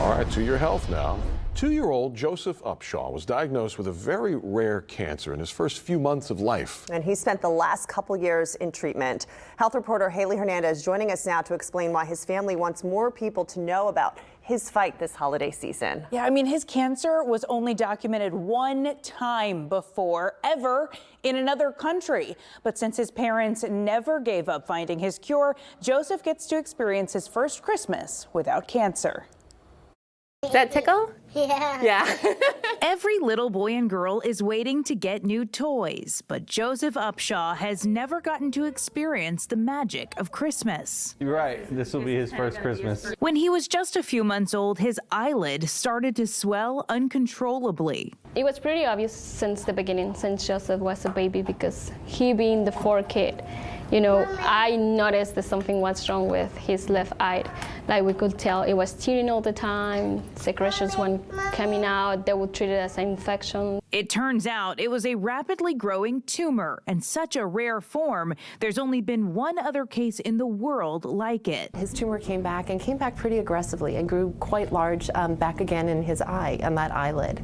All right, to your health now. 2-year-old Joseph Upshaw was diagnosed with a very rare cancer in his first few months of life. And he spent the last couple years in treatment. Health reporter Haley Hernandez joining us now to explain why his family wants more people to know about his fight this holiday season. Yeah, I mean, his cancer was only documented one time before, ever, in another country. But since his parents never gave up finding his cure, Joseph gets to experience his first Christmas without cancer. Does that tickle? Yeah. Yeah. Every little boy and girl is waiting to get new toys, but Joseph Upshaw has never gotten to experience the magic of Christmas. You're right. This will be his first Christmas. When he was just a few months old, his eyelid started to swell uncontrollably. It was pretty obvious since the beginning, since Joseph was a baby, because he being the fourth kid, you know, I noticed that something was wrong with his left eye. Like we could tell it was tearing all the time, secretions weren't coming out, they would treat it as an infection. It turns out it was a rapidly growing tumor and such a rare form. There's only been one other case in the world like it. His tumor came back pretty aggressively and grew quite large back again in his eye, on that eyelid.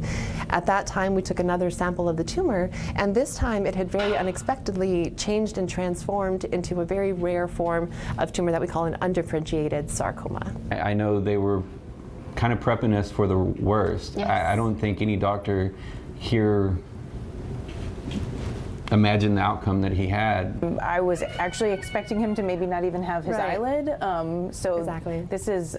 At that time, we took another sample of the tumor, and this time it had very unexpectedly changed and transformed into a very rare form of tumor that we call an undifferentiated sarcoma. I know they were kind of prepping us for the worst. Yes. I don't think any doctor here imagined the outcome that he had. I was actually expecting him to maybe not even have his eyelid. So Exactly. this is,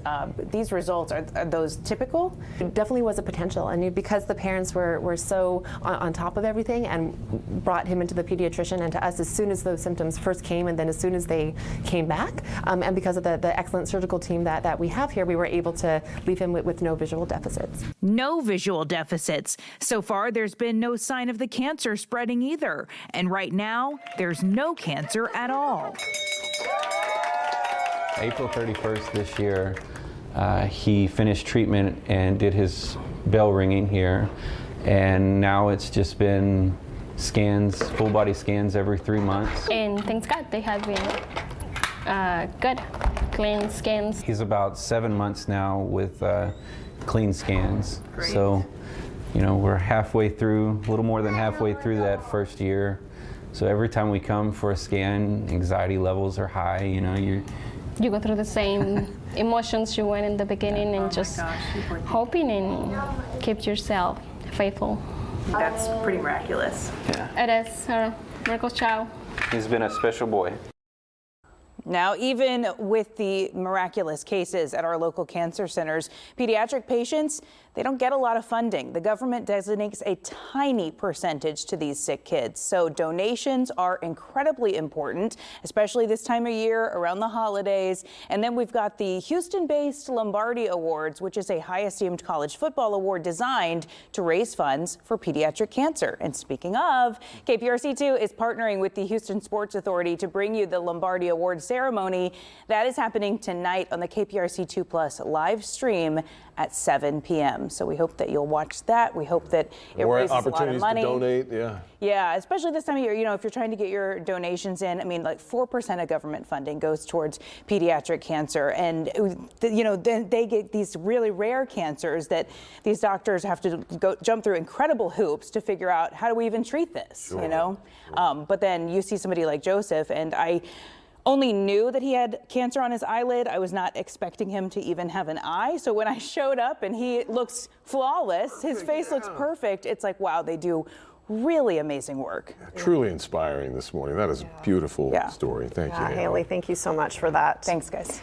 these results, are those typical? It definitely was a potential, and because the parents were so on top of everything and brought him into the pediatrician and to us as soon as those symptoms first came and then as soon as they came back, and because of the excellent surgical team that we have here, we were able to leave him with no visual deficits. No visual deficits. So far, there's been no sign of the cancer spreading either. And right now, there's no cancer at all. April 31st this year, he finished treatment and did his bell ringing here. And now it's just been scans, full body scans every 3 months. And thanks God, they have been good, clean scans. He's about 7 months now with clean scans. Great. So, you know, we're halfway through, a little more than halfway through that first year. So every time we come for a scan, anxiety levels are high. You know, You go through the same emotions you went in the beginning, and just hoping and keep yourself faithful. That's pretty miraculous. It is a miracle child. He's been a special boy. Now, even with the miraculous cases at our local cancer centers, pediatric patients, they don't get a lot of funding. The government designates a tiny percentage to these sick kids. So donations are incredibly important, especially this time of year around the holidays. And then we've got the Houston-based Lombardi Awards, which is a high esteemed college football award designed to raise funds for pediatric cancer. And speaking of, KPRC2 is partnering with the Houston Sports Authority to bring you the Lombardi Awards ceremony. That is happening tonight on the KPRC2 Plus live stream at 7 p.m. So we hope that you'll watch that. We hope that it raises a lot of money. To donate, yeah. Yeah, especially this time of year, you know, if you're trying to get your donations in, I mean, like 4% of government funding goes towards pediatric cancer. And, you know, then they get these really rare cancers that these doctors have to jump through incredible hoops to figure out how do we even treat this, you know? But then you see somebody like Joseph, and I only knew that he had cancer on his eyelid. I was not expecting him to even have an eye. So when I showed up and he looks flawless, his face looks perfect, it's like, wow, they do really amazing work. Yeah, truly inspiring this morning. That is a beautiful story. Thank you, Haley, thank you so much for that. Thanks, guys.